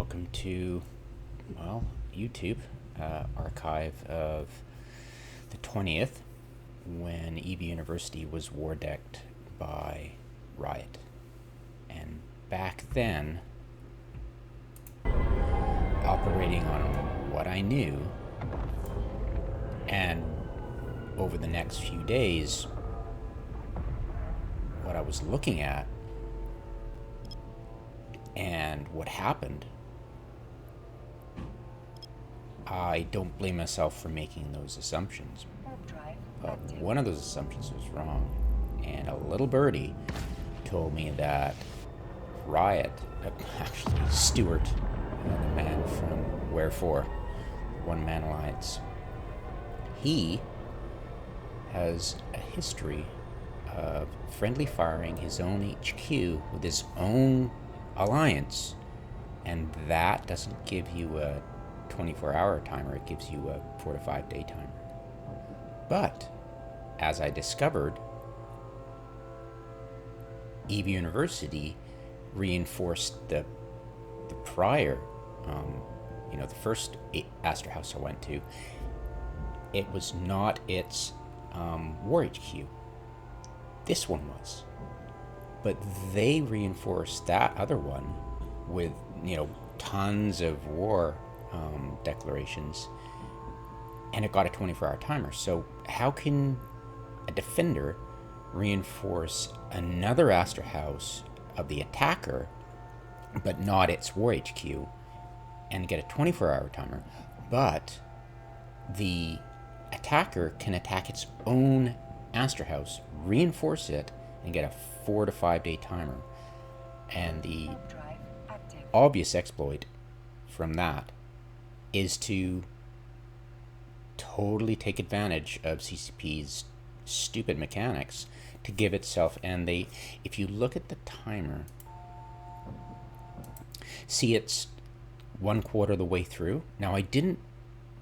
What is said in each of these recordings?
welcome to, well, YouTube archive of the 20th when EV University was wardecked by Riot. And back then, operating on what I knew, and over the next few days, what I was looking at and what happened, I don't blame myself for making those assumptions. But one of those assumptions was wrong. And a little birdie told me that Riot, actually Stuart, the man from Wherefore, One Man Alliance, he has a history of friendly firing his own HQ with his own alliance, and that doesn't give you a 24-hour timer, it gives you a 4 to 5 day timer. But as I discovered, EV University reinforced the prior, the first Astor House I went to. It was not its warHQ. This one was. But they reinforced that other one with, tons of war declarations, and it got a 24-hour timer. So how can a defender reinforce another Astor House of the attacker, but not its warHQ, and get a 24-hour timer, but the attacker can attack its own Astor House, reinforce it, and get a 4 to 5 day timer? And the obvious exploit from that is to totally take advantage of CCP's stupid mechanics to give itself, and if you look at the timer, see it's 1/4 of the way through. Now, I didn't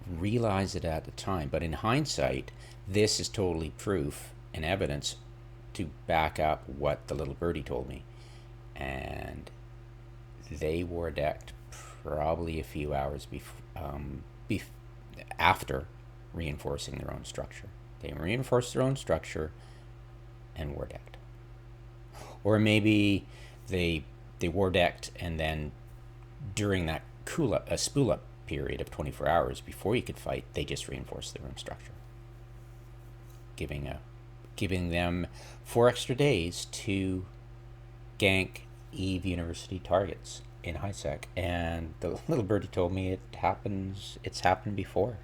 realize it at the time, but in hindsight, this is totally proof and evidence to back up what the little birdie told me. And they were decked probably a few hours after reinforcing their own structure. They reinforced their own structure and were decked. Or maybe they were decked, and then during that spool up period of 24 hours before you could fight, they just reinforced their own structure, giving them 4 extra days to gank EVE University targets in HiSec. And the little birdie told me it's happened before.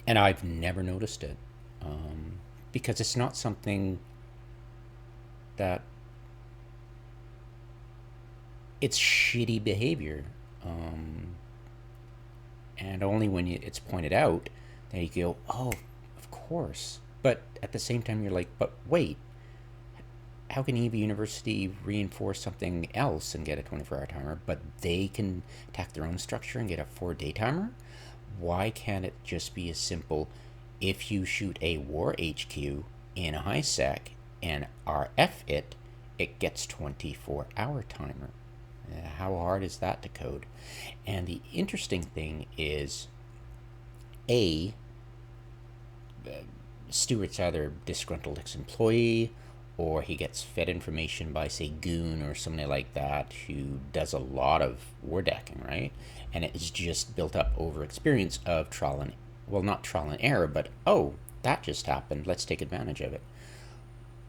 And I've never noticed it, because it's not something that, it's shitty behavior, and only when it's pointed out that you go, oh, of course. But at the same time, you're like, but wait, how can EV University reinforce something else and get a 24-hour timer, but they can attack their own structure and get a 4-day timer? Why can't it just be as simple, if you shoot a warHQ in a HiSec and RF it gets 24-hour timer? How hard is that to code? And the interesting thing is, Stuart's either disgruntled ex-employee, or he gets fed information by, say, Goon or somebody like that who does a lot of war decking, right? And it's just built up over experience of not trial and error, but, oh, that just happened, let's take advantage of it.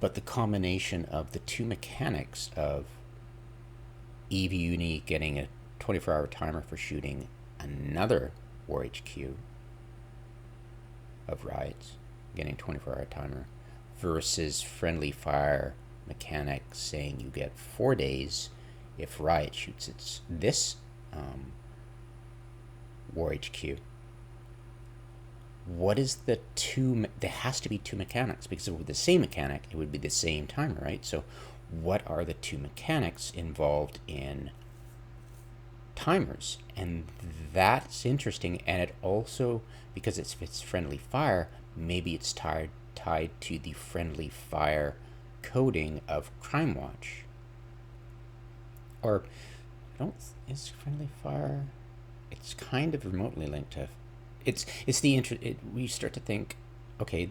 But the combination of the two mechanics of EV Uni getting a 24-hour timer for shooting another warHQ of Riot's, getting a 24-hour timer, versus friendly fire mechanics saying you get 4 days if Riot shoots this warHQ. What is the two? There has to be two mechanics, because with the same mechanic, it would be the same timer, right? So what are the two mechanics involved in timers? And that's interesting. And it also, because it's friendly fire, maybe it's tied to the friendly fire coding of Crime Watch. or I don't, is friendly fire, it's kind of remotely linked to, it's the we start to think, okay,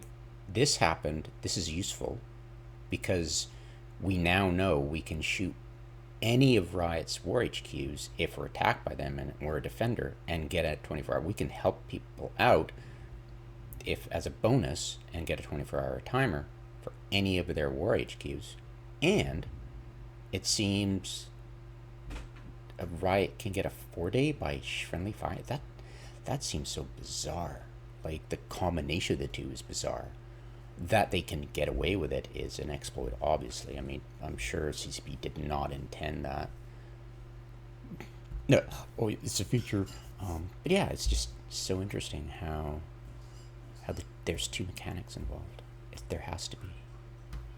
this happened, this is useful because we now know we can shoot any of Riot's warHQs if we're attacked by them and we're a defender and get a 24-hour. We can help people out if as a bonus and get a 24-hour timer for any of their warHQs. And it seems a Riot can get a 4-day by friendly fire. That seems so bizarre. Like, the combination of the two is bizarre. That they can get away with it is an exploit, obviously. I mean, I'm sure CCP did not intend that. No, oh, it's a feature. But yeah, it's just so interesting how there's two mechanics involved. There has to be.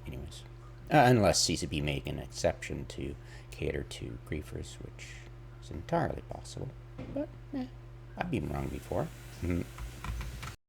Anyways. Unless CCP make an exception to cater to griefers, which is entirely possible. But, I've been wrong before. Mm-hmm.